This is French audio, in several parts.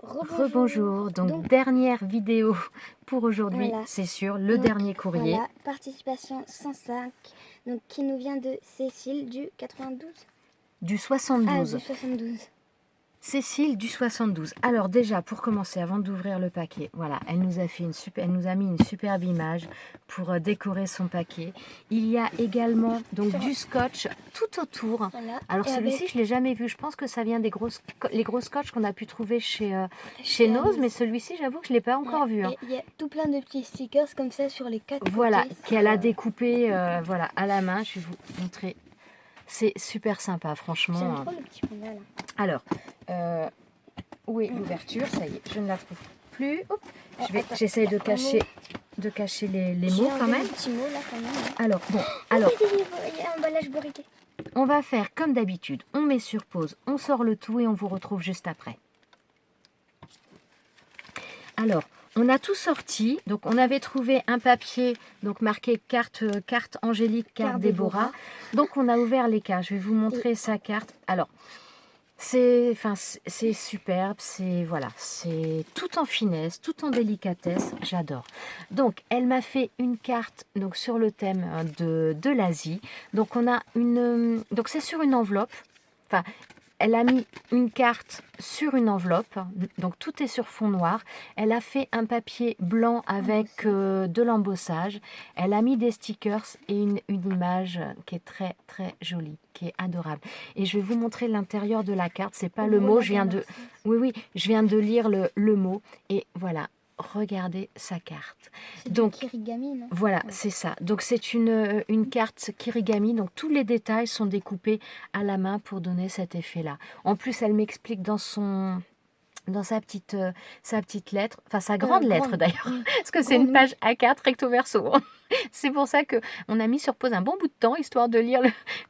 Rebonjour, donc dernière vidéo pour aujourd'hui, Voilà. c'est sûr, le dernier courrier. Voilà, participation 105, donc qui nous vient de Cécile du 92. Du Ah, 72. du 72. Cécile du 72. Alors déjà, pour commencer, avant d'ouvrir le paquet, voilà, elle nous a mis une superbe image pour décorer son paquet. Il y a également donc du scotch tout autour. Voilà. Alors Et celui-ci, avec- je l'ai jamais vu. Je pense que ça vient des les gros scotch qu'on a pu trouver chez Nose, mais celui-ci, j'avoue que je l'ai pas encore vu. Hein. Et il y a tout plein de petits stickers comme ça sur les quatre Voilà, côtés. qu'elle a découpé voilà, à la main. Je vais vous montrer. C'est super sympa, franchement. J'aime trop le petit panda là. Alors, où est l'ouverture? Ça y est, je ne la trouve plus. Hop, j'essaye de cacher les mots quand même. Petit mot là quand même. Alors, bon, alors, Il y a un emballage bourriqué. on va faire comme d'habitude. On met sur pause, on sort le tout et on vous retrouve juste après. Alors, on a tout sorti. Donc, on avait trouvé un papier donc marqué carte Angélique, carte Déborah. Donc, on a ouvert les cartes. Je vais vous montrer sa carte. Alors, c'est superbe. C'est tout en finesse, tout en délicatesse. J'adore. Donc, elle m'a fait une carte donc sur le thème de l'Asie. Donc, on a donc c'est sur une enveloppe. Enfin, elle a mis une carte sur une enveloppe, donc tout est sur fond noir. Elle a fait un papier blanc avec de l'embossage. Elle a mis des stickers et une image qui est très très jolie, qui est adorable. Et je vais vous montrer l'intérieur de la carte. C'est pas le mot, je viens de lire le mot. Et voilà, regardez sa carte. Donc kirigami, non? Voilà, c'est ça. Donc c'est une carte kirigami. Donc tous les détails sont découpés à la main pour donner cet effet-là. En plus, elle m'explique dans sa petite lettre, enfin sa grande lettre d'ailleurs, parce que c'est une page A4 recto verso. C'est pour ça qu'on a mis sur pause un bon bout de temps, histoire de lire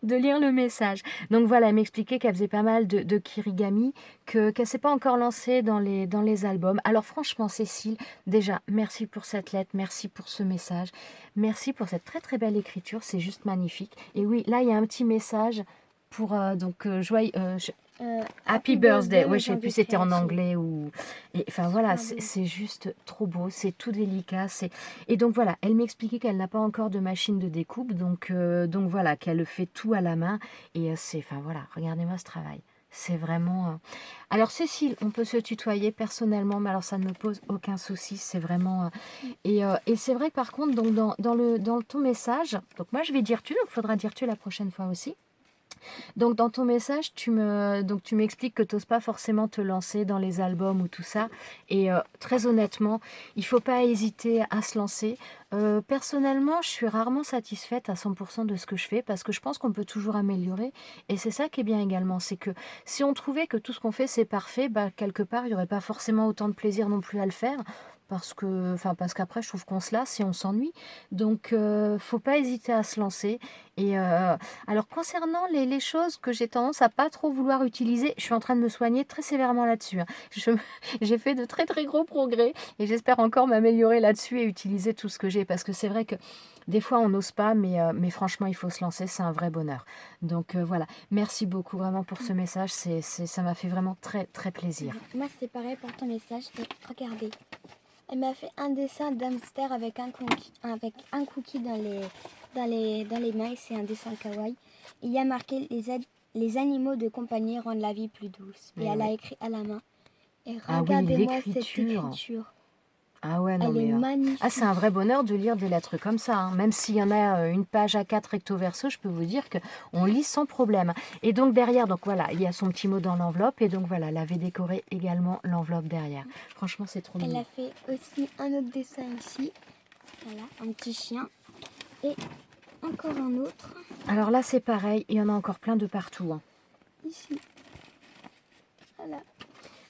le message. Donc voilà, elle m'expliquait qu'elle faisait pas mal de kirigami, qu'elle ne s'est pas encore lancée dans les albums. Alors franchement, Cécile, déjà, merci pour cette lettre, merci pour ce message, merci pour cette très très belle écriture, c'est juste magnifique. Et oui, là, il y a un petit message pour Happy birthday. Ouais, je sais plus si c'était en anglais ou. Enfin voilà, c'est juste trop beau, c'est tout délicat. Et donc voilà, elle m'expliquait qu'elle n'a pas encore de machine de découpe, donc voilà, qu'elle fait tout à la main. Et enfin voilà, regardez-moi ce travail. C'est vraiment. Alors Cécile, on peut se tutoyer personnellement, mais alors ça ne me pose aucun souci. C'est vraiment. Et c'est vrai que par contre, donc dans ton message, donc moi je vais dire tu, donc il faudra dire tu la prochaine fois aussi. Donc dans ton message, tu m'expliques que tu n'oses pas forcément te lancer dans les albums ou tout ça. Et très honnêtement, il ne faut pas hésiter à se lancer. Personnellement, je suis rarement satisfaite à 100% de ce que je fais parce que je pense qu'on peut toujours améliorer. Et c'est ça qui est bien également, c'est que si on trouvait que tout ce qu'on fait c'est parfait, bah, quelque part, il n'y aurait pas forcément autant de plaisir non plus à le faire. Parce qu'après, je trouve qu'on se lasse et on s'ennuie. Donc, faut pas hésiter à se lancer. Et alors, concernant les choses que j'ai tendance à pas trop vouloir utiliser, je suis en train de me soigner très sévèrement là-dessus. Hein. J'ai fait de très très gros progrès et j'espère encore m'améliorer là-dessus et utiliser tout ce que j'ai. Parce que c'est vrai que des fois, on n'ose pas, mais franchement, il faut se lancer. C'est un vrai bonheur. Donc, voilà. Merci beaucoup vraiment pour ce message. Ça m'a fait vraiment très très plaisir. Moi, c'est pareil pour ton message. Et regardez. Elle m'a fait un dessin d'hamster avec un cookie dans les mains. Et c'est un dessin kawaii. Il y a marqué les animaux de compagnie rendent la vie plus douce. Et elle a écrit à la main. Et regardez-moi cette écriture. Ah ouais, non, elle est magnifique. Ah, c'est un vrai bonheur de lire des lettres comme ça. Hein. Même s'il y en a une page A4 recto verso, je peux vous dire qu'on lit sans problème. Et donc derrière, donc voilà, il y a son petit mot dans l'enveloppe. Et donc voilà, elle avait décoré également l'enveloppe derrière. Franchement, c'est trop mignon. Elle a fait aussi un autre dessin ici. Voilà, un petit chien. Et encore un autre. Alors là, c'est pareil, il y en a encore plein de partout. Hein. Ici. Voilà.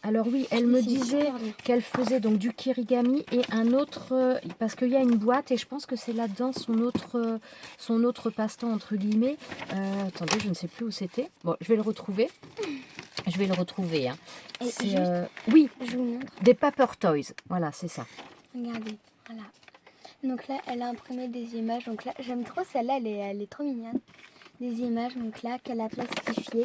Alors oui, elle me disait qu'elle faisait donc du kirigami et un autre, parce qu'il y a une boîte et je pense que c'est là-dedans son autre passe-temps entre guillemets. Attendez, je ne sais plus où c'était. Bon, je vais le retrouver. Hein. Oui, je vous montre. Des paper toys. Voilà, c'est ça. Regardez, voilà. Donc là, elle a imprimé des images. Donc là, j'aime trop celle-là, elle est trop mignonne. Des images, donc là, qu'elle a plastifiées.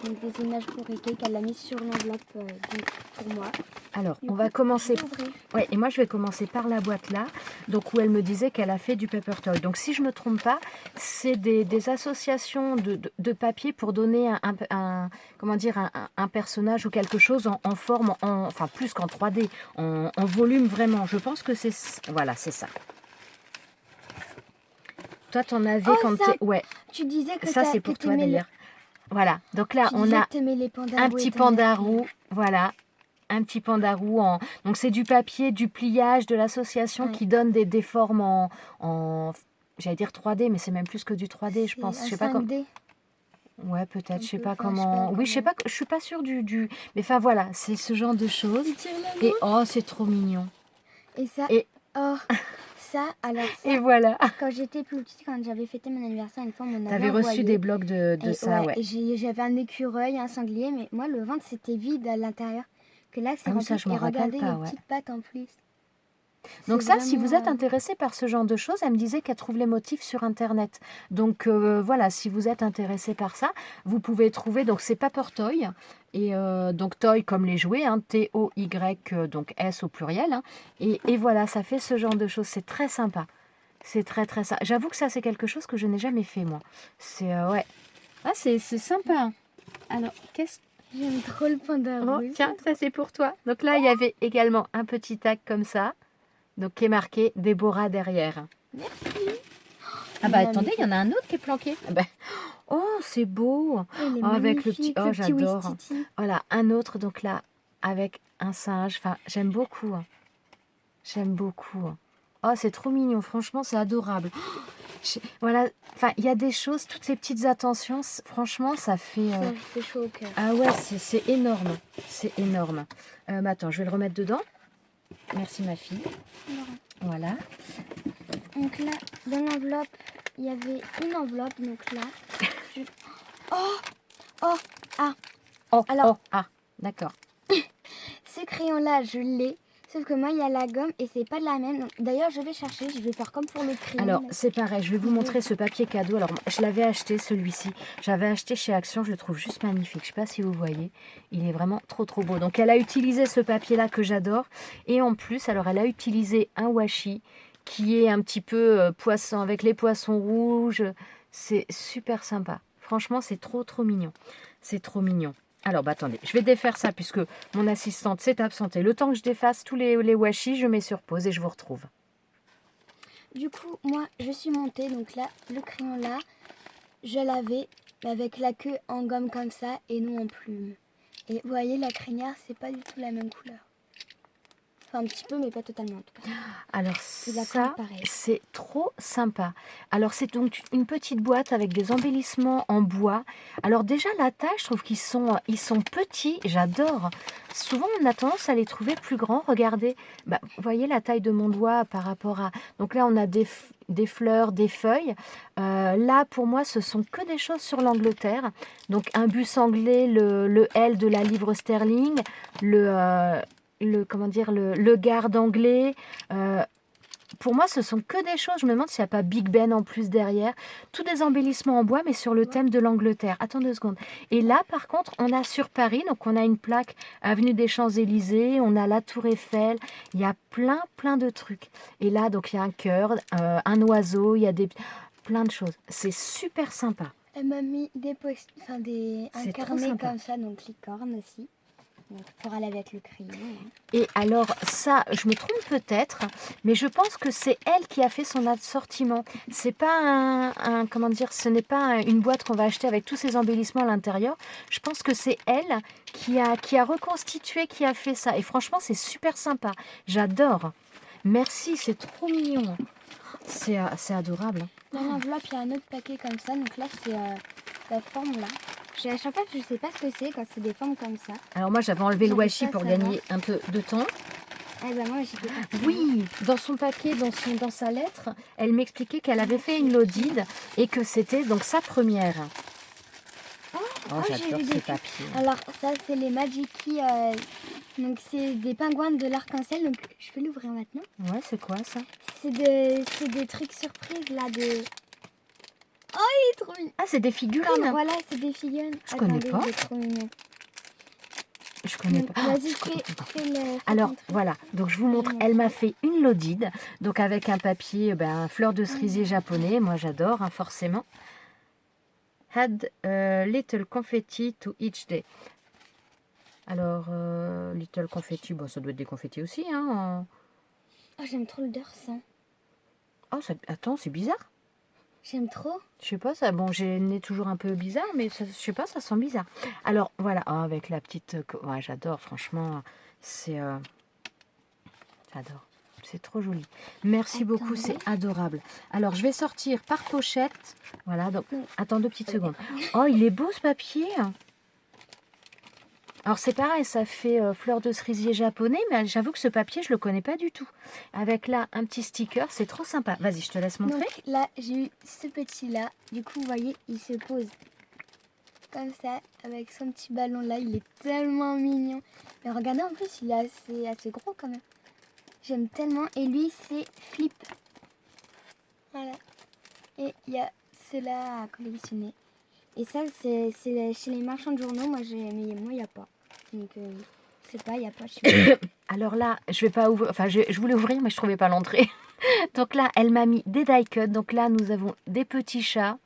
Donc des images pour Ricky qu'elle a mis sur l'enveloppe donc pour moi. Alors, Du on coup, va commencer. je vais ouvrir. Ouais, et moi, je vais commencer par la boîte là, donc où elle me disait qu'elle a fait du paper toy. Donc, si je me trompe pas, c'est des associations de papier pour donner comment dire, un personnage ou quelque chose en forme, enfin plus qu'en 3D, en volume vraiment. Je pense que voilà, c'est ça. Toi, t'en avais Oh quand ça, ouais, tu disais que ça c'est que pour toi t'aimais d'ailleurs. Voilà, donc là, tu on disais a que t'aimais les pandas un roux et petit t'en as panda fait un. roux, voilà, un petit panda roux donc c'est du papier, du pliage, de l'association Ouais. qui donne des formes en j'allais dire 3D, mais c'est même plus que du 3D, je C'est pense. un Je sais pas comment. 5D Ouais, peut-être, un je sais peu. pas Enfin, je sais pas comment. Oui, je sais comment. pas, je suis pas sûre mais enfin voilà, c'est ce genre de choses. Tu tires la Et main. oh, c'est trop mignon. Et ça, Et oh, alors et ça, voilà. quand j'étais plus petite, quand j'avais fêté mon anniversaire, une fois, on m'en avait T'avais reçu des envoyé. blocs de Et ça, ouais, ouais. et j'avais un écureuil, un sanglier, mais moi, le ventre, c'était vide à l'intérieur. Que là, c'est Ah oui, ça, rempli. je m'en Et rappelle regardez les pas, ouais. petites pattes en plus. C'est Donc ça, si vous êtes vraiment... intéressé par ce genre de choses, elle me disait qu'elle trouve les motifs sur Internet. Donc voilà, si vous êtes intéressé par ça, vous pouvez trouver, donc c'est Paper Toy, et donc toy comme les jouets, hein, T-O-Y, donc S au pluriel, hein, et voilà, ça fait ce genre de choses, c'est très sympa. C'est très très sympa. J'avoue que ça, c'est quelque chose que je n'ai jamais fait, moi. C'est, ouais. Ah, c'est sympa. Alors, qu'est-ce J'aime trop le panda Oh, rouge. tiens, ça c'est pour toi. Donc là, il y avait également un petit tag comme ça. Donc, qui est marqué Déborah derrière. Merci. Ah bah attendez, il y en a un autre qui est planqué. Ah bah, oh, c'est beau. Oh, il est Oh, avec le petit... magnifique, Oh, le petit j'adore. Wistiti. Voilà, un autre, donc là, avec un singe. Enfin, j'aime beaucoup. J'aime beaucoup. Oh, c'est trop mignon. Franchement, c'est adorable. Voilà, enfin, il y a des choses, toutes ces petites attentions, franchement, ça fait... Ça fait chaud au cœur. Ah ouais, c'est énorme. C'est énorme. Bah, attends, je vais le remettre dedans. Merci, ma fille. Voilà. Donc là, dans l'enveloppe, il y avait une enveloppe. Donc là, je... oh, oh, ah. Oh, Alors, ah, d'accord. ce crayon-là, je l'ai. Sauf que moi, il y a la gomme et c'est pas de la même. D'ailleurs, je vais chercher. Je vais faire comme pour le crayon. Alors, c'est pareil. Je vais vous montrer ce papier cadeau. Alors, je l'avais acheté, celui-ci. J'avais acheté chez Action. Je le trouve juste magnifique. Je ne sais pas si vous voyez. Il est vraiment trop, trop beau. Donc, elle a utilisé ce papier-là que j'adore. Et en plus, alors, elle a utilisé un washi qui est un petit peu poisson, avec les poissons rouges. C'est super sympa. Franchement, c'est trop, trop mignon. C'est trop mignon. Alors, bah, attendez, je vais défaire ça puisque mon assistante s'est absentée. Le temps que je défasse tous les washi, je mets sur pause et je vous retrouve. Du coup, moi, je suis montée. Donc là, le crayon là, je l'avais avec la queue en gomme comme ça et nous en plume. Et vous voyez, la crinière, c'est pas du tout la même couleur. Enfin, un petit peu, mais pas totalement en tout cas. Alors la ça, colle, pareil. c'est trop sympa. Alors c'est donc une petite boîte avec des embellissements en bois. Alors déjà la taille, je trouve qu'ils sont petits, j'adore. Souvent on a tendance à les trouver plus grands. Regardez, bah, vous voyez la taille de mon doigt par rapport à... Donc là on a des fleurs, des feuilles. Là pour moi ce sont que des choses sur l'Angleterre. Donc un bus anglais, le L de la livre sterling, comment dire, le garde anglais. Pour moi, ce sont que des choses. Je me demande s'il n'y a pas Big Ben en plus derrière. Tous des embellissements en bois, mais sur le thème de l'Angleterre. Attends 2 secondes. Et là, par contre, on a sur Paris, donc on a une plaque Avenue des Champs-Élysées, on a la Tour Eiffel. Il y a plein, plein de trucs. Et là, donc, il y a un cœur, un oiseau, il y a plein de choses. C'est super sympa. Elle m'a mis un C'est trop carnet sympa. comme ça, donc licorne aussi. Donc, pour aller avec le crayon. Hein. Et alors ça, je me trompe peut-être, mais je pense que c'est elle qui a fait son assortiment. C'est pas comment dire, ce n'est pas une boîte qu'on va acheter avec tous ces embellissements à l'intérieur. Je pense que c'est elle qui a reconstitué, qui a fait ça. Et franchement, c'est super sympa. J'adore. Merci, c'est trop mignon. C'est adorable. Dans l'enveloppe, il y a un autre paquet comme ça. Donc là, c'est la forme là. À chaque fois, je ne sais pas ce que c'est quand c'est des formes comme ça. Alors moi, j'avais enlevé le J'arrive washi pas à pour savoir. gagner un peu de temps. Ah bah moi, j'étais pas. Oui, dans son paquet, dans sa lettre, elle m'expliquait qu'elle avait fait une Lodide et que c'était donc sa première. Oh, j'ai j'adore vu ces des papiers. Alors ça, c'est les Magiki. Donc c'est des pingouins de l'arc-en-ciel. Donc je peux l'ouvrir maintenant. Ouais, c'est quoi ça? C'est des trucs surprises là. C'est trop mignon. Ah, c'est des figurines. Voilà, c'est des figurines. Je connais Attendez, pas. c'est trop mignon. Je connais pas. Vas-y, Je connais pas. fais le... Alors montrer. voilà, donc je vous montre, elle m'a fait une lodide, donc avec un papier, fleur de cerisier japonais, moi j'adore, hein, forcément. Had a little confetti to each day. Alors, little confetti, bon, ça doit être des confettis aussi, hein. Oh, j'aime trop l'odeur sang. Oh, attends, c'est bizarre. J'aime trop. Je sais pas, ça, bon, j'ai le nez toujours un peu bizarre, mais ça, je sais pas, ça sent bizarre. Alors, voilà, avec la petite, ouais, j'adore, franchement, c'est, j'adore. C'est trop joli. Merci beaucoup, c'est adorable. Alors, je vais sortir par pochette. Voilà, donc, attends 2 petites secondes. Oh, il est beau ce papier. Alors, c'est pareil, ça fait fleur de cerisier japonais, mais j'avoue que ce papier, je le connais pas du tout. Avec là, un petit sticker, c'est trop sympa. Vas-y, je te laisse montrer. Donc là, j'ai eu ce petit-là. Du coup, vous voyez, il se pose comme ça, avec son petit ballon là. Il est tellement mignon. Mais regardez, en plus, il est assez gros quand même. J'aime tellement. Et lui, c'est Flip. Voilà. Et il y a ceux-là à collectionner. Et ça, c'est chez les marchands de journaux. Moi, mais moi, il n'y a pas. Donc, je sais pas, il n'y a pas. Alors là, je vais pas ouvrir. Enfin, je voulais ouvrir, mais je trouvais pas l'entrée. Donc là, elle m'a mis des die cuts. Donc là, nous avons des petits chats.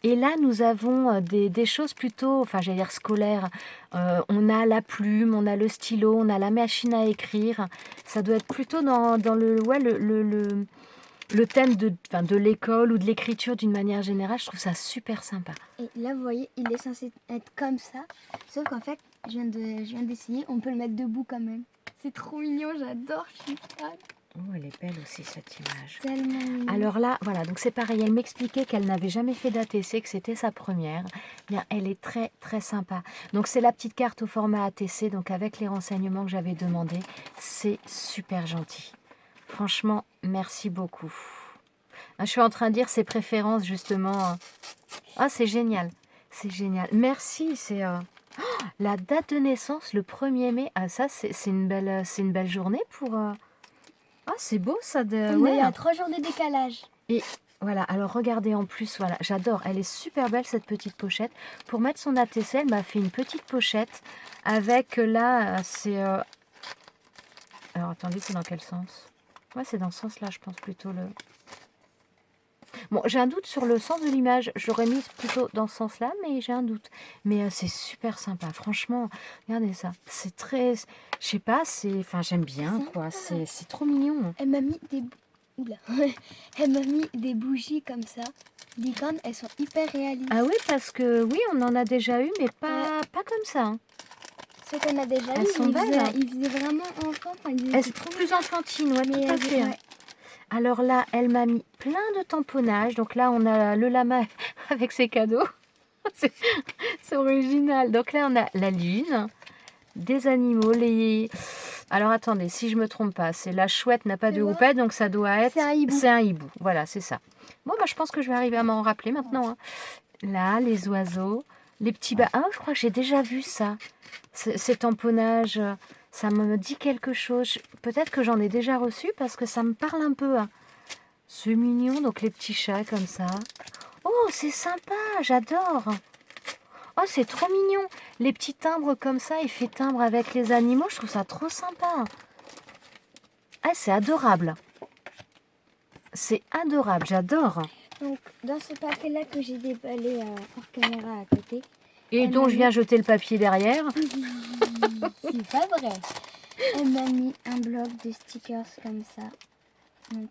Et là, nous avons des choses plutôt, enfin, j'allais dire scolaires. On a la plume, on a le stylo, on a la machine à écrire. Ça doit être plutôt dans le, ouais, le thème de l'école ou de l'écriture d'une manière générale. Je trouve ça super sympa. Et là, vous voyez, il est censé être comme ça. Sauf qu'en fait, je viens d'essayer. On peut le mettre debout quand même. C'est trop mignon, j'adore, je suis fan. Oh, elle est belle aussi cette image. Tellement mignon. Alors là, voilà, donc c'est pareil, elle m'expliquait qu'elle n'avait jamais fait d'ATC, que c'était sa première. Bien, elle est très très sympa. Donc c'est la petite carte au format ATC, donc avec les renseignements que j'avais demandés. C'est super gentil. Franchement, merci beaucoup. Je suis en train de dire ses préférences justement. Ah, c'est génial. C'est génial. Merci, c'est... la date de naissance, le 1er mai. Ah, ça, c'est une belle journée pour... Ah, c'est beau ça. Il y a 3 jours de décalage. Et voilà, alors regardez en plus, voilà, j'adore. Elle est super belle cette petite pochette. Pour mettre son ATC, elle m'a fait une petite pochette avec là, c'est... Alors attendez, c'est dans quel sens? Ouais, c'est dans ce sens-là, je pense plutôt le... Bon, j'ai un doute sur le sens de l'image. Je l'aurais mise plutôt dans ce sens-là, mais j'ai un doute. Mais c'est super sympa. Franchement, regardez ça. C'est très... Je sais pas, c'est... Enfin, j'aime bien, quoi. C'est trop mignon. Elle m'a mis des... Oula. Elle m'a mis des bougies comme ça. Licorne, elles sont hyper réalistes. Ah oui, parce que oui, on en a déjà eu, mais pas comme ça. Hein. Ce qu'on a déjà elles eu, sont belles. Ils faisaient vraiment enfant. Elles sont plus enfantines, ouais, tout à fait. Ouais. Alors là, elle m'a mis plein de tamponnages. Donc là, on a le lama avec ses cadeaux. C'est original. Donc là, on a la lune, des animaux, les... Alors attendez, si je me trompe pas, c'est la chouette n'a pas de houppette, donc ça doit être... C'est un hibou. Voilà, c'est ça. Bon, bah, je pense que je vais arriver à m'en rappeler maintenant. Hein. Là, les oiseaux, les petits... Ah, je crois que j'ai déjà vu ça. Ces tamponnages... Ça me dit quelque chose. Peut-être que j'en ai déjà reçu parce que ça me parle un peu. Hein. C'est mignon, donc les petits chats comme ça. Oh, c'est sympa, j'adore. Oh, c'est trop mignon. Les petits timbres comme ça, il fait timbre avec les animaux. Je trouve ça trop sympa. Ah, c'est adorable. C'est adorable, j'adore. Donc, dans ce papier-là que j'ai déballé hors caméra à côté. Et dont je viens jeter le papier derrière. C'est pas vrai. Elle m'a mis un bloc de stickers comme ça. Donc,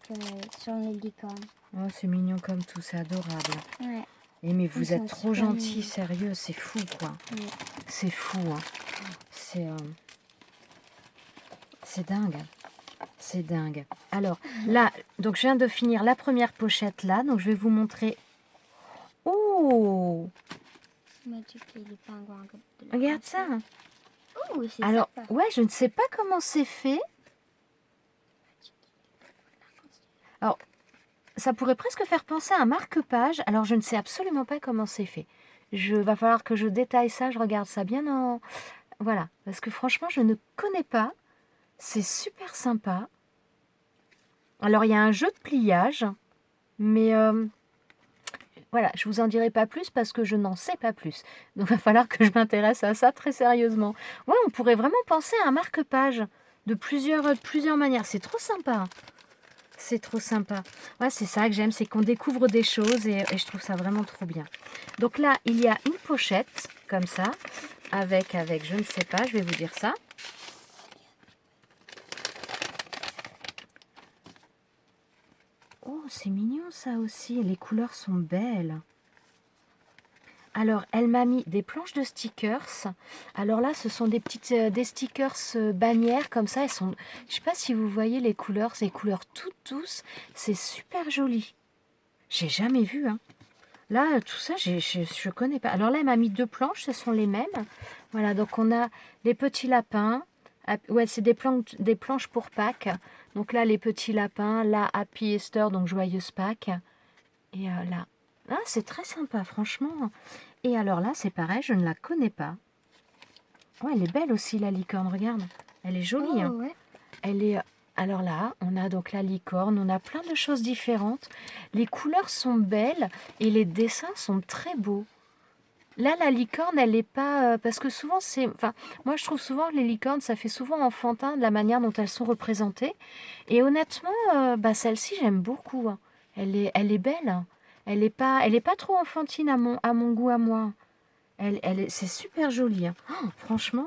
sur les licornes. Oh, c'est mignon comme tout, c'est adorable. Ouais. Et mais vous êtes trop gentils, sérieux, c'est fou quoi. Ouais. C'est fou, hein. C'est dingue. C'est dingue. Alors là, donc je viens de finir la première pochette là, donc je vais vous montrer. Oh, regarde ça. Oh, alors, sympa. ouais, je ne sais pas comment c'est fait. Alors, ça pourrait presque faire penser à un marque-page. Alors, je ne sais absolument pas comment c'est fait. Va falloir que je détaille ça. Je regarde ça bien en... Voilà. Parce que franchement, je ne connais pas. C'est super sympa. Alors, il y a un jeu de pliage. Mais... voilà, je vous en dirai pas plus parce que je n'en sais pas plus. Donc, il va falloir que je m'intéresse à ça très sérieusement. Ouais, on pourrait vraiment penser à un marque-page de plusieurs manières. C'est trop sympa, hein. C'est trop sympa. Ouais, c'est ça que j'aime, c'est qu'on découvre des choses et je trouve ça vraiment trop bien. Donc là, il y a une pochette, comme ça, avec, je ne sais pas, je vais vous dire ça. Oh, c'est mignon ça aussi, les couleurs sont belles. Alors, elle m'a mis des planches de stickers. Alors là, ce sont des stickers bannières comme ça. Elles sont, je sais pas si vous voyez les couleurs, ces couleurs toutes douces. C'est super joli. J'ai jamais vu, hein. Là, tout ça, je connais pas. Alors là, elle m'a mis 2 planches, ce sont les mêmes. Voilà, donc on a les petits lapins. Ouais, c'est des planches pour Pâques. Donc là, les petits lapins. Là, Happy Easter, donc joyeuse Pâques. Et là, ah, c'est très sympa, franchement. Et alors là, c'est pareil, je ne la connais pas. Ouais, elle est belle aussi, la licorne, regarde. Elle est jolie, Oh hein. ouais. Elle est... Alors là, on a donc la licorne, on a plein de choses différentes. Les couleurs sont belles et les dessins sont très beaux. Là, la licorne, elle n'est pas... parce que souvent, c'est... Enfin, moi, je trouve souvent que les licornes, ça fait souvent enfantin de la manière dont elles sont représentées. Et honnêtement, bah, celle-ci, j'aime beaucoup, hein. Elle est belle, hein. Elle est pas trop enfantine à mon goût, à moi. C'est super joli, hein. Oh, franchement,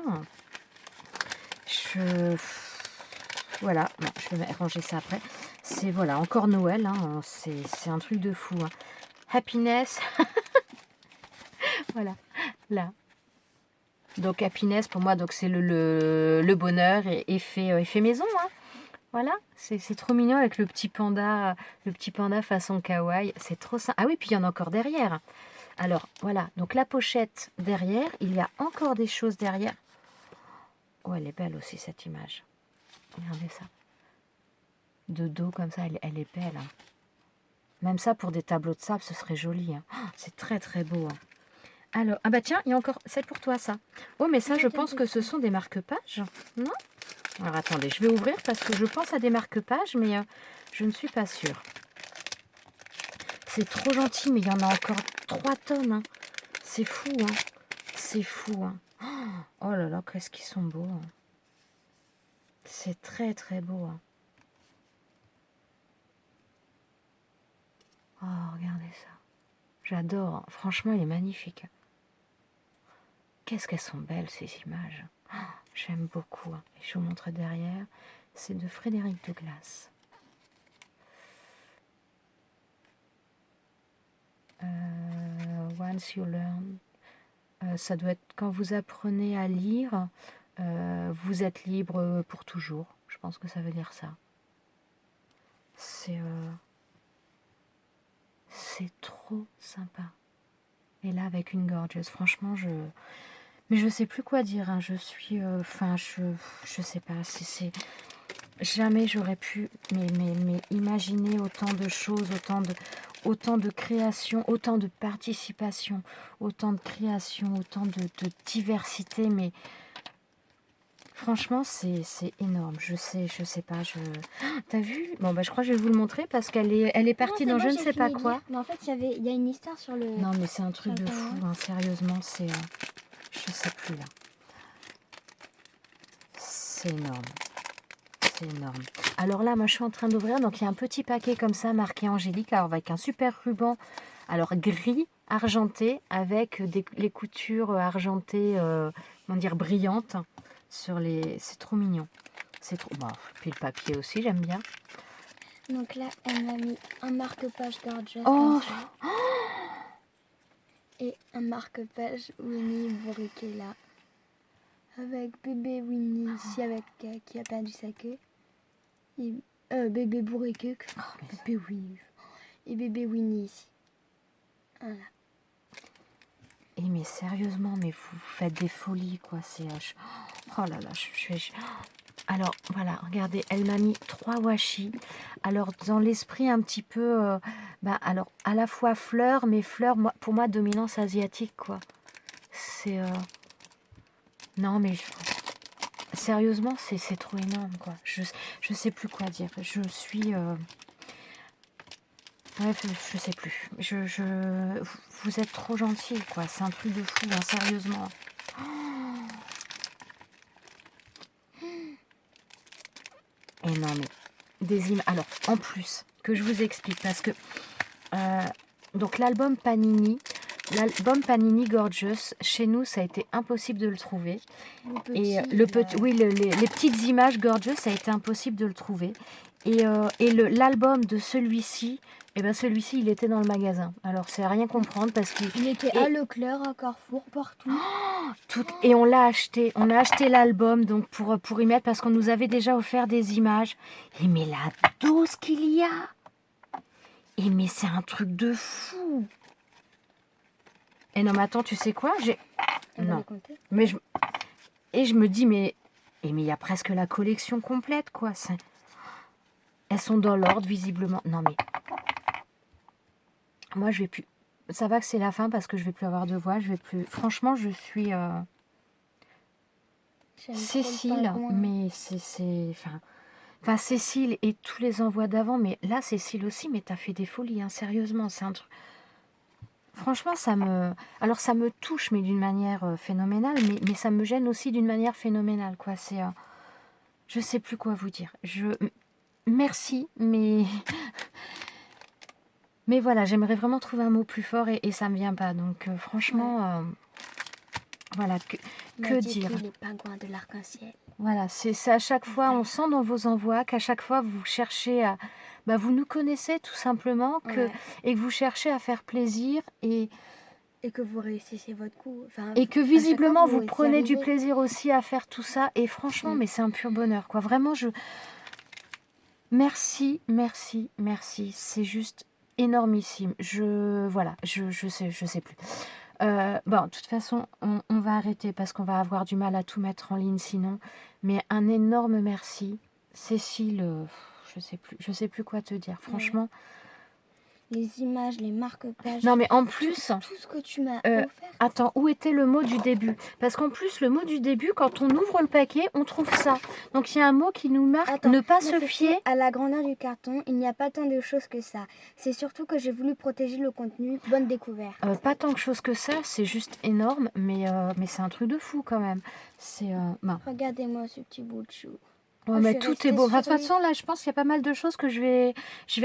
je... Voilà, bon, je vais ranger ça après. C'est, voilà, encore Noël, hein. C'est un truc de fou, hein. Happiness, voilà, là. Donc happiness pour moi, donc c'est le bonheur et effet maison, hein. Voilà, c'est trop mignon avec le petit panda façon kawaii. C'est trop sympa. Ah oui, puis il y en a encore derrière. Alors voilà, donc la pochette derrière, il y a encore des choses derrière. Oh, elle est belle aussi cette image. Regardez ça. De dos comme ça, elle est belle, hein. Même ça pour des tableaux de sable, ce serait joli, hein. Oh, c'est très très beau, hein. Alors, ah bah tiens, il y a encore, c'est pour toi ça. Oh, mais ça, Ouais, je t'as pense fait que ça. ce sont des marque-pages, non? Alors attendez, je vais ouvrir parce que je pense à des marque-pages, mais je ne suis pas sûre. C'est trop gentil, mais il y en a encore 3 tonnes, hein. C'est fou, hein. C'est fou, hein. Oh là là, qu'est-ce qu'ils sont beaux, hein. C'est très très beau, hein. Oh, regardez ça. J'adore, hein. Franchement, il est magnifique. Qu'est-ce qu'elles sont belles, ces images. Oh, j'aime beaucoup, hein. Et je vous montre derrière. C'est de Frédéric Douglas. Once you learn. Ça doit être quand vous apprenez à lire, vous êtes libre pour toujours. Je pense que ça veut dire ça. C'est trop sympa. Et là, avec une gorgeuse, franchement, mais je sais plus quoi dire, hein. Je suis, enfin, je sais pas. Jamais j'aurais pu, mais imaginer autant de choses, autant de création, autant de participation, autant de création, autant de diversité. Mais franchement, c'est énorme. Je sais pas. Ah, t'as vu? Bon, bah, je crois que je vais vous le montrer parce elle est Non, partie c'est dans bon, je ne j'ai sais pas fini de quoi. lire. Mais en fait, il y a une histoire sur le... Non, mais c'est un truc sur le de fou, panneau. hein. Sérieusement, je sais plus là. C'est énorme. C'est énorme. Alors là, moi, je suis en train d'ouvrir. Donc, il y a un petit paquet comme ça, marqué Angélique, alors avec un super ruban, alors gris, argenté, avec les coutures argentées, comment dire, brillantes sur les... C'est trop mignon. C'est trop... Bon, puis le papier aussi, j'aime bien. Donc là, elle m'a mis un marque-page gorgeous Oh, comme ça. Et un marque-page Winnie bourriqué là. Avec bébé Winnie ici avec qui a perdu sa queue. Et, bébé bourriqué. Bébé Winnie. Et bébé Winnie ici. Voilà. et mais sérieusement, mais vous faites des folies, quoi. Oh là là, Alors, voilà, regardez, elle m'a mis 3 washi. Alors, dans l'esprit un petit peu... alors, à la fois fleurs, mais fleurs, pour moi, dominance asiatique, quoi. C'est... Non, mais sérieusement, c'est trop énorme, quoi. Je sais plus quoi dire. Je suis... Ouais, je sais plus. Vous êtes trop gentil, quoi. C'est un truc de fou, hein, sérieusement. Et non, mais des images. Alors, en plus, que je vous explique, parce que euh, donc l'album Panini Gorgeous, chez nous, ça a été impossible de le trouver. Et oui, les petites images Gorgeous, ça a été impossible de le trouver. Et l'album de celui-ci, eh ben celui-ci, il était dans le magasin. Alors, c'est à rien comprendre parce qu'il Il était à Leclerc, à Carrefour, partout. et on l'a acheté. On a acheté l'album donc pour y mettre parce qu'on nous avait déjà offert des images. Et mais la dose qu'il y a! Et mais c'est un truc de fou! Et non, mais attends, tu sais quoi? Non. Mais je me dis, mais il y a presque la collection complète, quoi. Elles sont dans l'ordre, visiblement. Non, mais moi, je vais plus. Ça va que c'est la fin parce que je vais plus avoir de voix. Je vais plus. Franchement, je suis Cécile, mais c'est. Enfin, Cécile et tous les envois d'avant, mais là, Cécile aussi, mais t'as fait des folies, hein, sérieusement. C'est un truc. Franchement, alors ça me touche, mais d'une manière phénoménale, mais ça me gêne aussi d'une manière phénoménale, quoi. Je sais plus quoi vous dire. Merci, mais voilà, j'aimerais vraiment trouver un mot plus fort et ça me vient pas. Donc franchement, voilà, que dire. Les pingouins de l'arc-en-ciel. Voilà, c'est à chaque fois, on sent dans vos envois qu'à chaque fois vous cherchez à, vous nous connaissez tout simplement et que vous cherchez à faire plaisir et que vous réussissez votre coup. Enfin, et que visiblement vous prenez du plaisir aussi à faire tout ça. Et franchement, mais c'est un pur bonheur, quoi. Vraiment, merci, merci, merci. C'est juste énormissime. Voilà, je sais plus. Bon, de toute façon, on va arrêter parce qu'on va avoir du mal à tout mettre en ligne sinon. Mais un énorme merci. Cécile, je sais plus quoi te dire. Franchement. Les images, les marque-pages. Non, mais en plus... Tout ce que tu m'as offert. Attends, où était le mot du début? Parce qu'en plus, le mot du début, quand on ouvre le paquet, on trouve ça. Donc, il y a un mot qui nous marque, ne pas se fier... À la grandeur du carton, il n'y a pas tant de choses que ça. C'est surtout que j'ai voulu protéger le contenu. Bonne découverte. Pas tant de choses que ça, c'est juste énorme, mais c'est un truc de fou quand même. Regardez-moi ce petit bout de chou. Ouais, mais tout est beau. De toute façon, là, je pense qu'il y a pas mal de choses que je vais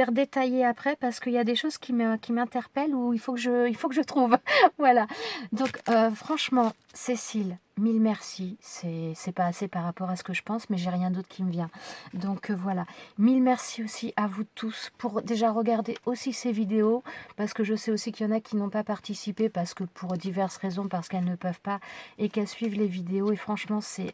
redétailler après parce qu'il y a des choses qui m'interpellent ou il faut que je trouve. Voilà. Donc, franchement, Cécile, mille merci. C'est pas assez par rapport à ce que je pense, mais j'ai rien d'autre qui me vient. Donc, voilà. Mille merci aussi à vous tous pour déjà regarder aussi ces vidéos parce que je sais aussi qu'il y en a qui n'ont pas participé parce que pour diverses raisons, parce qu'elles ne peuvent pas et qu'elles suivent les vidéos. Et franchement, c'est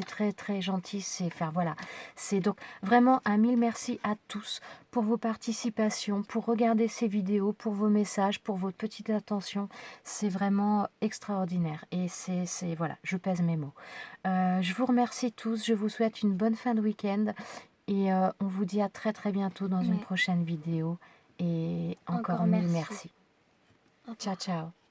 très très gentil, c'est donc vraiment un mille merci à tous pour vos participations, pour regarder ces vidéos, pour vos messages, pour votre petite attention, c'est vraiment extraordinaire et voilà, je pèse mes mots. Je vous remercie tous, je vous souhaite une bonne fin de week-end et on vous dit à très très bientôt dans une prochaine vidéo et encore mille merci. Ciao ciao.